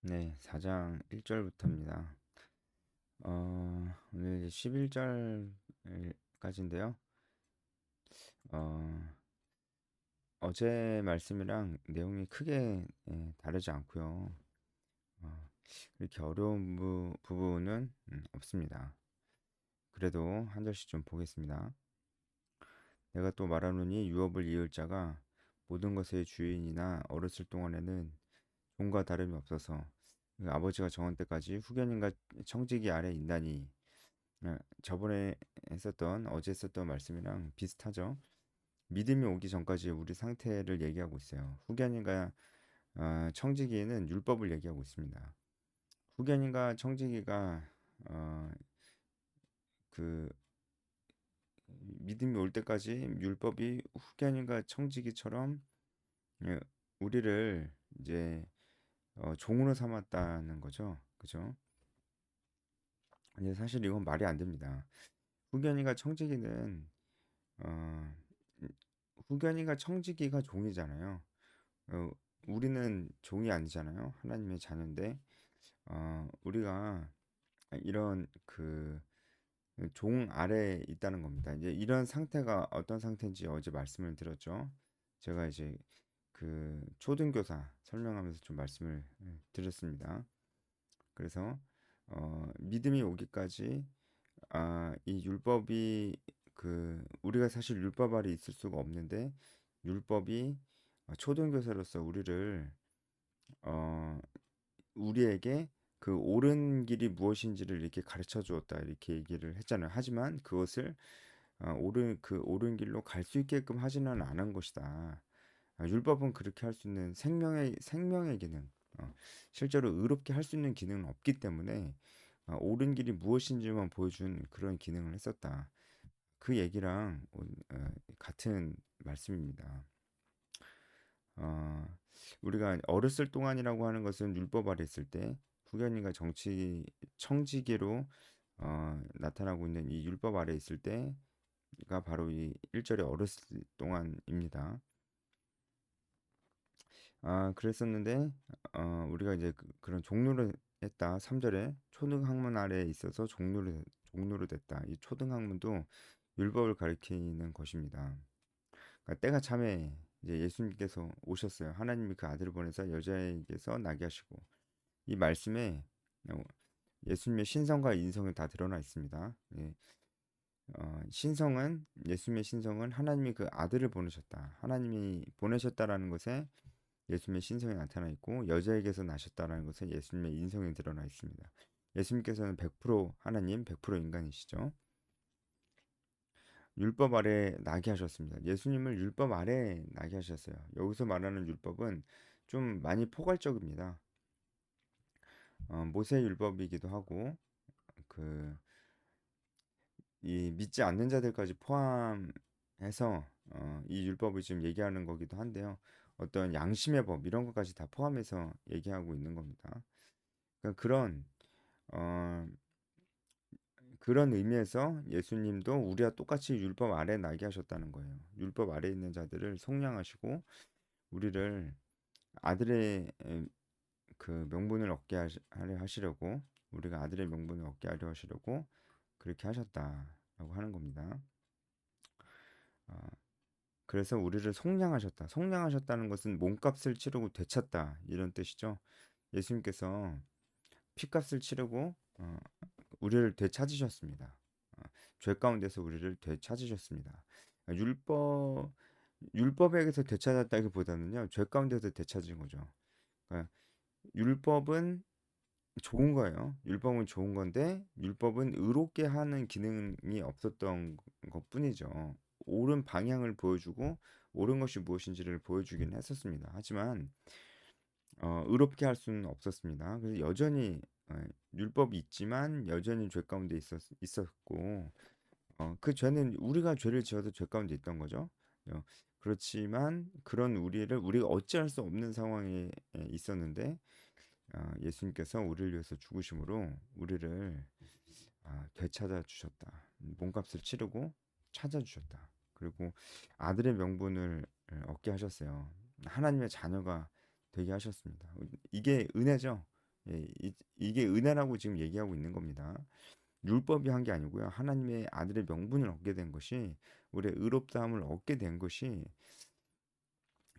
네, 4장 1절부터입니다. 오늘 이제 11절까지인데요. 어, 어제 말씀이랑 내용이 크게 다르지 않고요. 그렇게 어려운 부분은 없습니다. 그래도 한 절씩 좀 보겠습니다. 내가 또 말하노니 유업을 이을 자가 모든 것의 주인이나 어렸을 동안에는 종과 다름이 없어서 그 아버지가 정한 때까지 후견인과 청지기 아래 있나니. 저번에 어제 했었던 말씀이랑 비슷하죠. 믿음이 오기 전까지 우리 상태를 얘기하고 있어요. 후견인과 청지기는 율법을 얘기하고 있습니다. 후견인과 청지기가 어, 그 믿음이 올 때까지 율법이 후견인과 청지기처럼 예, 우리를 이제 종으로 삼았다는 거죠. 그죠? 근데 사실 이건 말이 안 됩니다. 후견인과 청지기는 어, 후견인과 청지기가 종이잖아요. 어, 우리는 종이 아니잖아요. 하나님의 자녀인데, 우리가 이런 그 종 아래에 있다는 겁니다. 이제 이런 상태가 어떤 상태인지 어제 말씀을 드렸죠. 제가 이제 그 초등교사 설명하면서 좀 말씀을 드렸습니다. 그래서 믿음이 오기까지 이 율법이 우리가 사실 율법 아래 있을 수가 없는데 율법이 초등교사로서 어, 우리에게 그 옳은 길이 무엇인지를 이렇게 가르쳐 주었다 이렇게 얘기를 했잖아요. 하지만 그것을 옳은 길로 갈 수 있게끔 하지는 않은 것이다. 율법은 그렇게 할 수 있는 생명의 기능, 실제로 의롭게 할 수 있는 기능은 없기 때문에 옳은 길이 무엇인지만 보여준 그런 기능을 했었다. 그 얘기랑 같은 말씀입니다. 어, 우리가 어렸을 동안이라고 하는 것은 율법 아래 있을 때 후견인과 청지기로 나타나고 있는 이 율법 아래 있을 때가 바로 이 1절의 어렸을 동안입니다. 그랬었는데 우리가 이제 런 종로를 했다. 3절에 초등학문 아래에 있어서 종로로 됐다. 이 초등학문도 율법을 가리키는 것입니다. 그러니까 때가 참에 이제 예수님께서 오셨어요. 하나님이 그 아들을 보내서 여자에게서 나게 하시고 이 말씀에 어, 예수님의 신성과 인성이 다 드러나 있습니다. 예, 예수님의 신성은 하나님이 그 아들을 보내셨다. 하나님이 보내셨다라는 것에 예수님의 신성이 나타나 있고 여자에게서 나셨다라는 것에 예수님의 인성이 드러나 있습니다. 예수님께서는 100% 하나님, 100% 인간이시죠. 율법 아래 나게 하셨습니다. 예수님을 율법 아래 나게 하셨어요. 여기서 말하는 율법은 좀 많이 포괄적입니다. 모세 율법이기도 하고 그 이 믿지 않는 자들까지 포함해서 이 율법을 지금 얘기하는 거기도 한데요. 어떤 양심의 법 이런 것까지 다 포함해서 얘기하고 있는 겁니다. 그러니까 어, 그런 의미에서 예수님도 우리와 똑같이 율법 아래 나게 하셨다는 거예요. 율법 아래 있는 자들을 속량하시고 우리를 아들의 그 명분을 하려 하시려고 우리가 아들의 명분을 얻게 하려 하시려고 그렇게 하셨다라고 하는 겁니다. 그래서 우리를 속량하셨다. 속량하셨다는 것은 몸값을 치르고 되찾다 이런 뜻이죠. 예수님께서 피값을 치르고 우리를 되찾으셨습니다. 죄 가운데서 우리를 되찾으셨습니다. 율법 율법에게서 되찾았다기보다는요 죄 가운데서 되찾은 거죠. 그러니까 율법은 좋은 거예요. 율법은 좋은 건데 율법은 의롭게 하는 기능이 없었던 것뿐이죠. 옳은 방향을 보여주고 옳은 것이 무엇인지를 보여주긴 했었습니다. 하지만 의롭게 할 수는 없었습니다. 그래서 여전히 율법이 있지만 여전히 죄 가운데 있었고 그 죄는 우리가 죄를 지어서 죄 가운데 있던 거죠. 그렇지만 그런 우리가 어찌할 수 없는 상황에 있었는데 예수님께서 우리를 위해서 죽으심으로 우리를 되찾아 주셨다. 몸값을 치르고 찾아 주셨다. 그리고 아들의 명분을 얻게 하셨어요. 하나님의 자녀가 되게 하셨습니다. 이게 은혜죠. 예, 이게 은혜라고 지금 얘기하고 있는 겁니다. 율법이 한 게 아니고요. 하나님의 아들의 명분을 얻게 된 것이, 우리의 의롭다함을 얻게 된 것이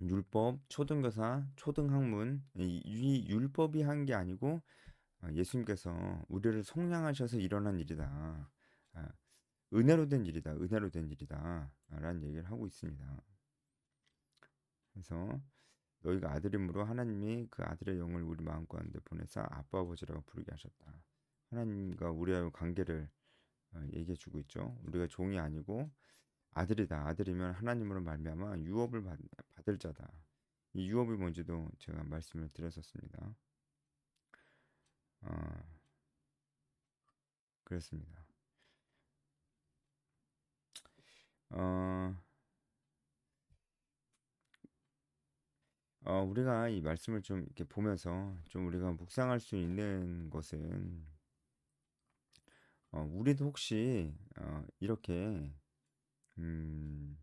율법, 초등교사, 초등학문, 이 율법이 한 게 아니고 예수님께서 우리를 속량하셔서 일어난 일이다. 아, 은혜로 된 일이다. 은혜로 된 일이다. 라는 얘기를 하고 있습니다. 그래서 너희가 아들임으로 하나님이 그 아들의 영을 우리 마음 가운데 보내사 아빠 아버지라고 부르게 하셨다. 하나님과 우리와의 관계를 얘기해 주고 있죠. 우리가 종이 아니고 아들이다. 아들이면 하나님으로 말미암아 유업을 받을 자다. 이 유업이 뭔지도 제가 말씀을 드렸었습니다. 어, 그렇습니다. 어, 우리가 이 말씀을 좀 이렇게 보면서 좀 우리가 묵상할 수 있는 것은 우리도 혹시 이렇게 음,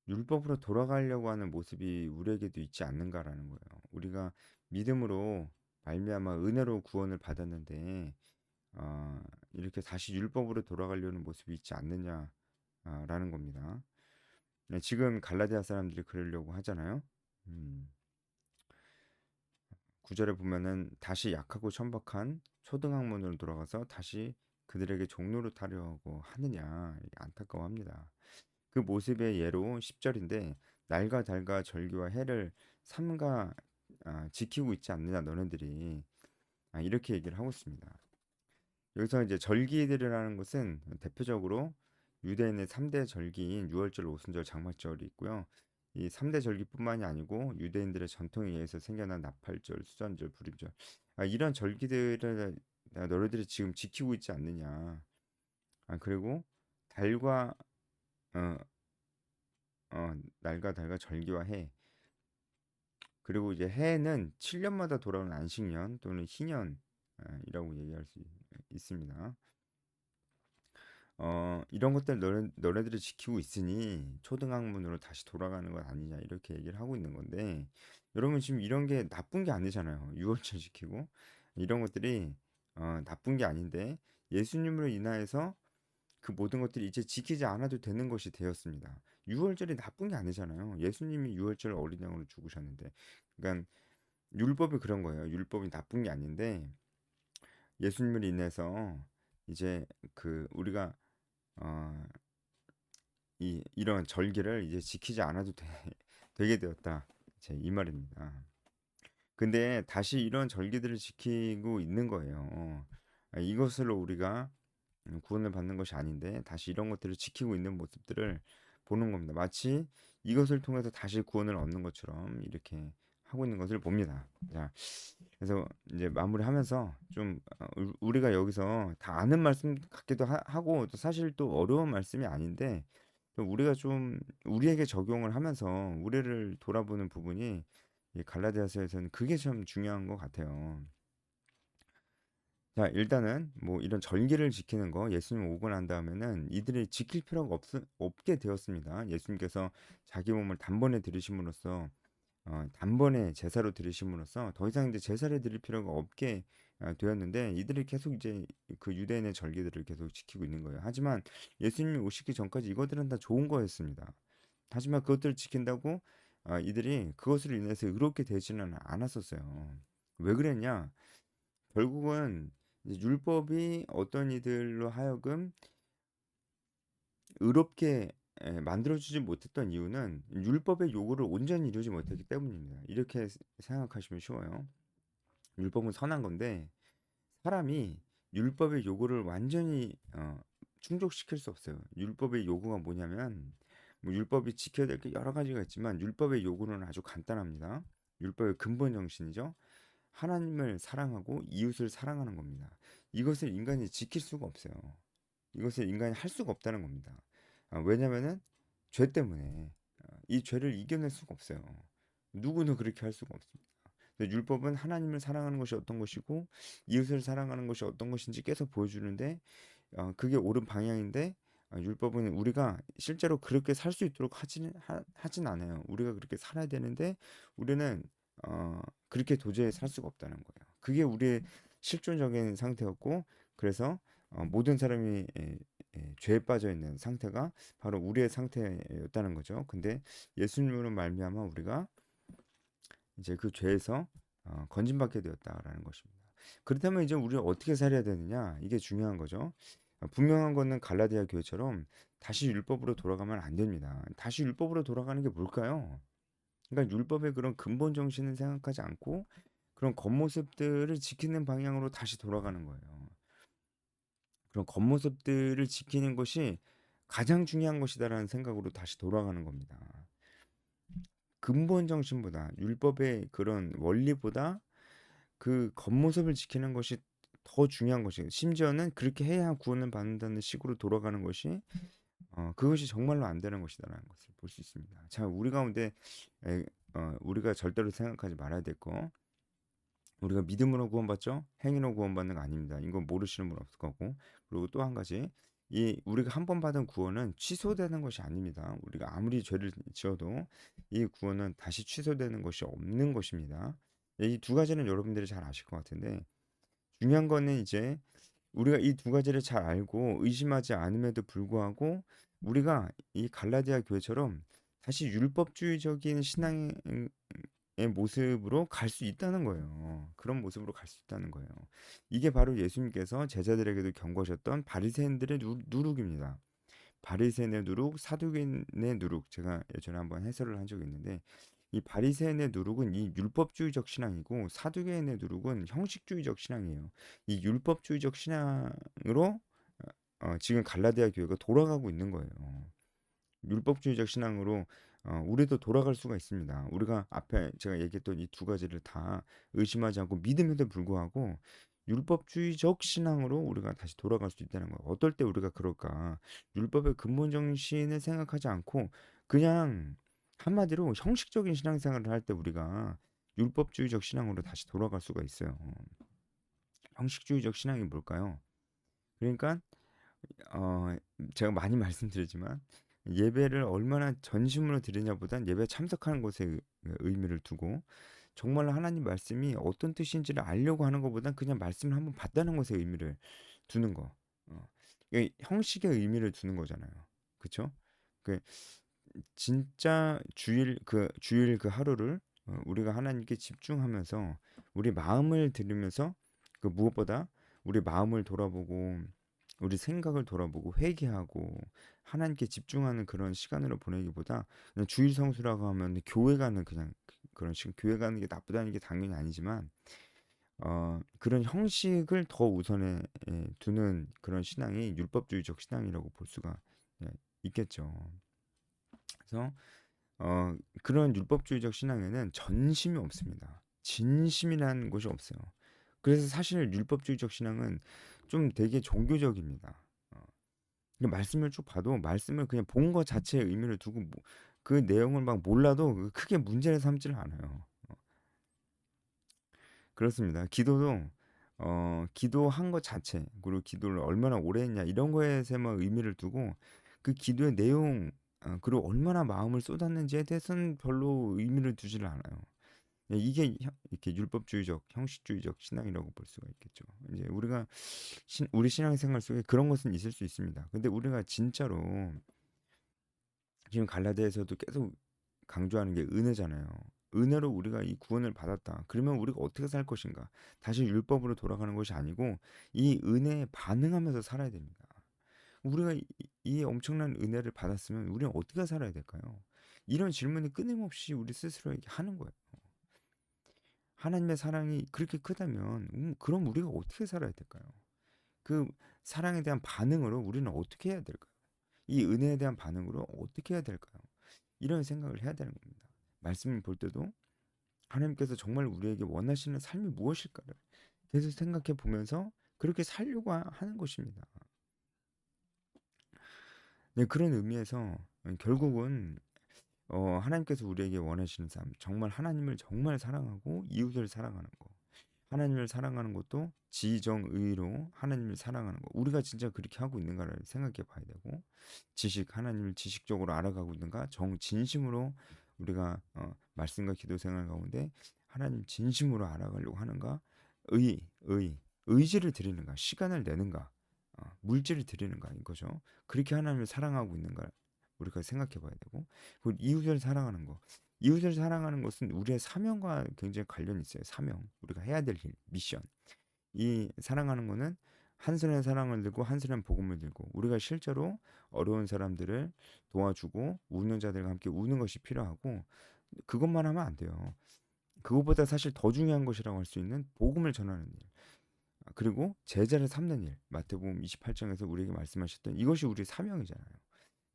율법으로 돌아가려고 하는 모습이 우리에게도 있지 않는가라는 거예요. 우리가 믿음으로 말미암아 은혜로 구원을 받았는데 어, 이렇게 다시 율법으로 돌아가려는 모습이 있지 않느냐라는 겁니다. 네, 지금 갈라디아 사람들이 그러려고 하잖아요. 음, 9절에 보면은 다시 약하고 천박한 초등학문으로 돌아가서 다시 그들에게 종로를 타려고 하느냐 안타까워합니다. 그 모습의 예로 10절인데 날과 달과 절기와 해를 삼가 지키고 있지 않느냐 너네들이 이렇게 얘기를 하고 있습니다. 여기서 이제 절기들이라는 것은 대표적으로 유대인의 3대 절기인 유월절, 오순절, 장막절이 있고요. 이 3대 절기뿐만이 아니고 유대인들의 전통에 의해서 생겨난 나팔절, 수전절, 불임절 이런 절기들을 너희들이 지금 지키고 있지 않느냐. 그리고 달과 어, 날과 달과 절기와 해 그리고 이제 해는 7년마다 돌아오는 안식년 또는 희년이라고 얘기할 수 있습니다. 이런 것들 너네들이 지키고 있으니 초등학문으로 다시 돌아가는 것 아니냐 이렇게 얘기를 하고 있는 건데 여러분 지금 이런 게 나쁜 게 아니잖아요. 유월절 지키고 이런 것들이 나쁜 게 아닌데 예수님으로 인하여서 그 모든 것들이 이제 지키지 않아도 되는 것이 되었습니다. 유월절이 나쁜 게 아니잖아요. 예수님이 유월절 어린 양으로 죽으셨는데 그러니까 율법이 그런 거예요. 율법이 나쁜 게 아닌데 예수님으로 인해서 이제 그 우리가 어, 이런 절기를 이제 지키지 않아도 되게 되었다. 제 이 말입니다. 근데 다시 이런 절기들을 지키고 있는 거예요. 이것으로 우리가 구원을 받는 것이 아닌데 다시 이런 것들을 지키고 있는 모습들을 보는 겁니다. 마치 이것을 통해서 다시 구원을 얻는 것처럼 이렇게 하고 있는 것을 봅니다. 자, 그래서 이제 마무리하면서 좀 우리가 여기서 다 아는 말씀 같기도 하고 또 사실 또 어려운 말씀이 아닌데 또 우리가 좀 우리에게 적용을 하면서 우리를 돌아보는 부분이 이 갈라디아서에서는 그게 참 중요한 것 같아요. 자, 일단은 뭐 이런 절기를 지키는 거 예수님 오고 난 다음에는 이들이 지킬 필요가 없게 되었습니다. 예수님께서 자기 몸을 단번에 들이심으로써 단번에 제사로 드리심으로써 더 이상 이제 제사를 드릴 필요가 없게 되었는데 이들이 계속 이제 그 유대인의 절기들을 계속 지키고 있는 거예요. 하지만 예수님이 오시기 전까지 이것들은 다 좋은 거였습니다. 하지만 그것들을 지킨다고 이들이 그것으로 인해서 의롭게 되지는 않았었어요. 왜 그랬냐? 결국은 이제 율법이 어떤 이들로 하여금 의롭게 만들어주지 못했던 이유는 율법의 요구를 온전히 이루지 못했기 때문입니다. 이렇게 생각하시면 쉬워요. 율법은 선한 건데 사람이 율법의 요구를 완전히 충족시킬 수 없어요. 율법의 요구가 뭐냐면 뭐 율법이 지켜야 될 게 여러 가지가 있지만 율법의 요구는 아주 간단합니다. 율법의 근본 정신이죠. 하나님을 사랑하고 이웃을 사랑하는 겁니다. 이것을 인간이 지킬 수가 없어요. 이것을 인간이 할 수가 없다는 겁니다. 왜냐면은 죄 때문에 이 죄를 이겨낼 수가 없어요. 누구도 그렇게 할 수가 없습니다. 근데 율법은 하나님을 사랑하는 것이 어떤 것이고 이웃을 사랑하는 것이 어떤 것인지 계속 보여주는데 그게 옳은 방향인데 율법은 우리가 실제로 그렇게 살 수 있도록 하진 않아요. 우리가 그렇게 살아야 되는데 우리는 그렇게 도저히 살 수가 없다는 거예요. 그게 우리의 실존적인 상태였고, 그래서 모든 사람이 죄에 빠져 있는 상태가 바로 우리의 상태였다는 거죠. 근데 예수님으로 말미암아 우리가 이제 그 죄에서 건진받게 되었다라는 것입니다. 그렇다면 이제 우리가 어떻게 살아야 되느냐? 이게 중요한 거죠. 분명한 거는 갈라디아 교회처럼 다시 율법으로 돌아가면 안 됩니다. 다시 율법으로 돌아가는 게 뭘까요? 그러니까 율법의 그런 근본 정신을 생각하지 않고 그런 겉모습들을 지키는 방향으로 다시 돌아가는 거예요. 그런 겉모습들을 지키는 것이 가장 중요한 것이다라는 생각으로 다시 돌아가는 겁니다. 근본 정신보다 율법의 그런 원리보다 그 겉모습을 지키는 것이 더 중요한 것이에요. 심지어는 그렇게 해야 구원을 받는다는 식으로 돌아가는 것이 그것이 정말로 안 되는 것이다라는 것을 볼 수 있습니다. 자, 우리 가운데 에, 우리가 절대로 생각하지 말아야 될 거, 우리가 믿음으로 구원받죠? 행위로 구원받는 거 아닙니다. 이건 모르시는 분 없을 거고. 그리고 또 한 가지, 이 우리가 한 번 받은 구원은 취소되는 것이 아닙니다. 우리가 아무리 죄를 지어도 이 구원은 다시 취소되는 것이 없는 것입니다. 이 두 가지는 여러분들이 잘 아실 것 같은데, 중요한 거는 이제 우리가 이 두 가지를 잘 알고 의심하지 않음에도 불구하고 우리가 이 갈라디아 교회처럼 다시 율법주의적인 신앙의 모습으로 갈 수 있다는 거예요. 그런 모습으로 갈 수 있다는 거예요. 이게 바로 예수님께서 제자들에게도 경고하셨던 바리새인들의 누룩입니다. 바리새인의 누룩, 사두개인의 누룩. 제가 예전에 한번 해설을 한 적이 있는데 이 바리새인의 누룩은 이 율법주의적 신앙이고 사두개인의 누룩은 형식주의적 신앙이에요. 이 율법주의적 신앙으로 지금 갈라디아 교회가 돌아가고 있는 거예요. 율법주의적 신앙으로 우리도 돌아갈 수가 있습니다. 우리가 앞에 제가 얘기했던 이 두 가지를 다 의심하지 않고 믿음에도 불구하고 율법주의적 신앙으로 우리가 다시 돌아갈 수 있다는 거예요. 어떨 때 우리가 그럴까? 율법의 근본 정신을 생각하지 않고 그냥 한마디로 형식적인 신앙생활을 할 때 우리가 율법주의적 신앙으로 다시 돌아갈 수가 있어요. 형식주의적 신앙이 뭘까요? 그러니까 어, 제가 많이 말씀드리지만 예배를 얼마나 전심으로 드리냐보단 예배 참석하는 것에 의미를 두고 정말로 하나님 말씀이 어떤 뜻인지를 알려고 하는 것보단 그냥 말씀을 한번 봤다는 것에 의미를 두는 거. 이게 형식의 의미를 두는 거잖아요. 그쵸? 그 진짜 주일 그 하루를 우리가 하나님께 집중하면서 우리 마음을 들으면서 그 무엇보다 우리 마음을 돌아보고 우리 생각을 돌아보고 회개하고 하나님께 집중하는 그런 시간으로 보내기보다 그냥 주일 성수라고 하면 교회 가는 그냥 그런 식으로 교회 가는 게 나쁘다는 게 당연히 아니지만 그런 형식을 더 우선에 두는 그런 신앙이 율법주의적 신앙이라고 볼 수가 예, 있겠죠. 그래서 그런 율법주의적 신앙에는 전심이 없습니다. 진심이라는 것이 없어요. 그래서 사실 율법주의적 신앙은 좀 되게 종교적입니다. 말씀을 쭉 봐도 말씀을 그냥 본 것 자체의 의미를 두고 그 내용을 막 몰라도 크게 문제를 삼지를 않아요. 그렇습니다. 기도도 기도한 것 자체 그리고 기도를 얼마나 오래 했냐 이런 거에서만 의미를 두고 그 기도의 내용 그리고 얼마나 마음을 쏟았는지에 대해서는 별로 의미를 두지를 않아요. 이게 이렇게 율법주의적, 형식주의적 신앙이라고 볼 수가 있겠죠. 이제 우리가 우리 신앙생활 속에 그런 것은 있을 수 있습니다. 근데 우리가 진짜로 지금 갈라디아에서도 계속 강조하는 게 은혜잖아요. 은혜로 우리가 이 구원을 받았다. 그러면 우리가 어떻게 살 것인가? 다시 율법으로 돌아가는 것이 아니고 이 은혜에 반응하면서 살아야 됩니다. 우리가 이 엄청난 은혜를 받았으면 우리는 어떻게 살아야 될까요? 이런 질문이 끊임없이 우리 스스로에게 하는 거예요. 하나님의 사랑이 그렇게 크다면 그럼 우리가 어떻게 살아야 될까요? 그 사랑에 대한 반응으로 우리는 어떻게 해야 될까요? 이 은혜에 대한 반응으로 어떻게 해야 될까요? 이런 생각을 해야 되는 겁니다. 말씀을 볼 때도 하나님께서 정말 우리에게 원하시는 삶이 무엇일까를 계속 생각해 보면서 그렇게 살려고 하는 것입니다. 네, 그런 의미에서 결국은 하나님께서 우리에게 원하시는 삶, 정말 하나님을 정말 사랑하고 이웃을 사랑하는 거. 하나님을 사랑하는 것도 지정의로 하나님을 사랑하는 거. 우리가 진짜 그렇게 하고 있는가를 생각해 봐야 되고, 하나님을 지식적으로 알아가고 있는가, 진심으로 우리가 말씀과 기도 생활 가운데 하나님 진심으로 알아가려고 하는가, 의지를 드리는가, 시간을 내는가, 물질을 드리는가 이거죠. 그렇게 하나님을 사랑하고 있는가 우리가 생각해 봐야 되고, 그리고 이웃을 사랑하는 거. 이웃을 사랑하는 것은 우리의 사명과 굉장히 관련이 있어요. 사명. 우리가 해야 될 일, 미션. 이 사랑하는 거는 한 손에 사랑을 들고 한 손에 복음을 들고 우리가 실제로 어려운 사람들을 도와주고 우는 자들과 함께 우는 것이 필요하고 그것만 하면 안 돼요. 그것보다 사실 더 중요한 것이라고 할 수 있는 복음을 전하는 일. 그리고 제자를 삼는 일. 마태복음 28장에서 우리에게 말씀하셨던 이것이 우리의 사명이잖아요.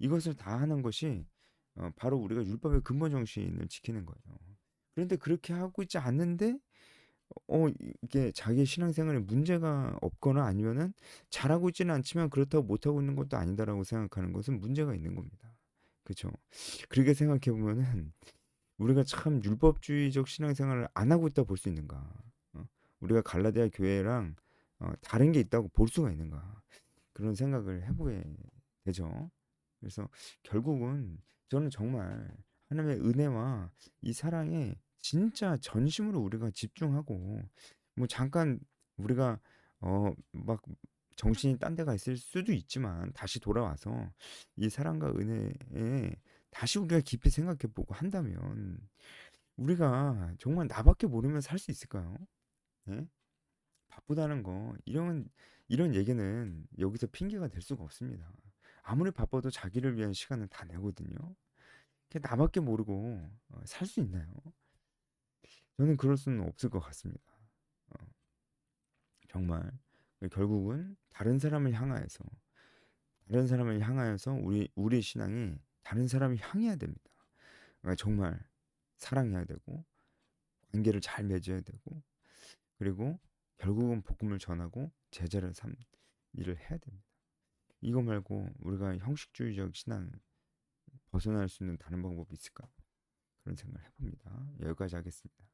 이것을 다 하는 것이 바로 우리가 율법의 근본 정신을 지키는 거예요. 그런데 그렇게 하고 있지 않는데 이게 자기의 신앙생활에 문제가 없거나 아니면은 잘하고 있지는 않지만 그렇다고 못하고 있는 것도 아니다라고 생각하는 것은 문제가 있는 겁니다. 그렇죠? 그렇게 생각해 보면은 우리가 참 율법주의적 신앙생활을 안 하고 있다 볼 수 있는가? 어? 우리가 갈라디아 교회랑 다른 게 있다고 볼 수가 있는가? 그런 생각을 해보게 되죠. 그래서 결국은 저는 정말 하나님의 은혜와 이 사랑에 진짜 전심으로 우리가 집중하고 뭐 잠깐 우리가 막 정신이 딴 데가 있을 수도 있지만 다시 돌아와서 이 사랑과 은혜에 다시 우리가 깊이 생각해 보고 한다면 우리가 정말 나밖에 모르면 살 수 있을까요? 예? 바쁘다는 거 이런 얘기는 여기서 핑계가 될 수가 없습니다. 아무리 바빠도 자기를 위한 시간은 다 내거든요. 그게 나밖에 모르고 살 수 있나요? 저는 그럴 수는 없을 것 같습니다. 어, 정말 결국은 다른 사람을 향하여서 우리 신앙이 다른 사람을 향해야 됩니다. 그러니까 정말 사랑해야 되고 관계를 잘 맺어야 되고 그리고 결국은 복음을 전하고 제자를 삼 일을 해야 됩니다. 이거 말고 우리가 형식주의적 신앙 벗어날 수 있는 다른 방법이 있을까? 그런 생각을 해봅니다. 여기까지 하겠습니다.